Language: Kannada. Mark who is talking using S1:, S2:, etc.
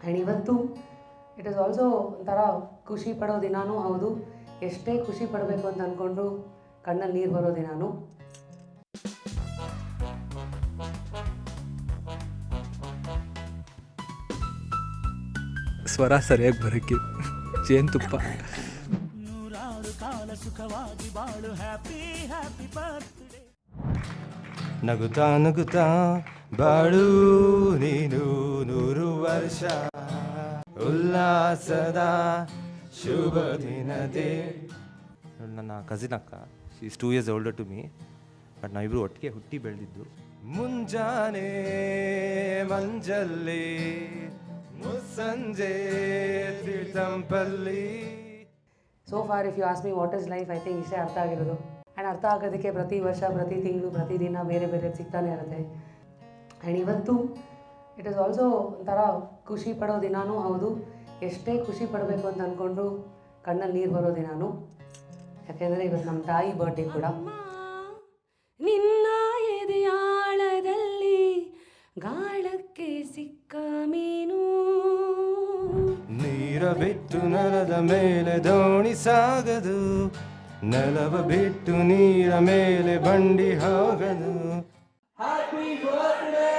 S1: ಆ್ಯಂಡ್ ಇವತ್ತು ಇಟ್ ಈಸ್ ಆಲ್ಸೋ ಒಂಥರ ಖುಷಿ ಪಡೋ ದಿನಾನೂ ಹೌದು. ಎಷ್ಟೇ ಖುಷಿ ಪಡಬೇಕು ಅಂತ ಅಂದ್ಕೊಂಡ್ರು ಕಣ್ಣಲ್ಲಿ ನೀರು ಬರೋ ದಿನಾನು.
S2: ಸ್ವರ ಸರಿಯಾಗಿ ಬರೋಕ್ಕೆ ಜೇನುತುಪ್ಪ. ನಗುತ್ತಾ ನಗುತ್ತಾ ಬಾಳು ನೀನು 100 ವರ್ಷ, ಉಲ್ಲಾಸದ ಶುಭ ದಿನದೇ. ನನ್ನ ಕಸಿನ್ ಅಕ್ಕ, she is 2 years older to me, but ನಾವಿಬ್ಬರು ಒಟ್ಟಿಗೆ ಹುಟ್ಟಿ ಬೆಳೆದಿದ್ದು. ಮುಂಜಾನೆ ಮಂಜಲ್ಲಿ ಮುಸ್ಸಂಜೆ ತಂಪಲ್ಲಿ.
S1: So far if you ask me what is life, I think ಇಷ್ಟೇ ಅರ್ಥ ಆಗಿರೋದು. ಆ್ಯಂಡ್ ಅರ್ಥ ಆಗೋದಕ್ಕೆ ಪ್ರತಿ ವರ್ಷ, ಪ್ರತಿ ತಿಂಗಳು, ಪ್ರತಿ ದಿನ ಬೇರೆ ಬೇರೆ ಸಿಗ್ತಾನೆ ಇರುತ್ತೆ. ಆ್ಯಂಡ್ ಇವತ್ತು ಇಟ್ ಈಸ್ ಆಲ್ಸೋ ಒಂಥರ ಖುಷಿ ಪಡೋ ದಿನಾನೂ ಹೌದು. ಎಷ್ಟೇ ಖುಷಿ ಪಡಬೇಕು ಅಂತ ಅಂದ್ಕೊಂಡ್ರು ಕಣ್ಣಲ್ಲಿ ನೀರು ಬರೋ ದಿನಾನು. ಯಾಕೆಂದರೆ ಇವತ್ತು ನಮ್ಮ ತಾಯಿ ಬರ್ಡೇ ಕೂಡ. ನಿನ್ನ ಎದೆಯಾಳದಲ್ಲಿ ಗಾಳಕ್ಕೆ ಸಿಕ್ಕ ಮೀನು,
S2: ನೀರ ಬಿಟ್ಟು ನೆಲದ ಮೇಲೆ ದೋಣಿ ಸಾಗದು, ನೆಲವ ಬಿಟ್ಟು ನೀರ ಮೇಲೆ ಬಂಡಿ ಹೋಗದು. Happy birthday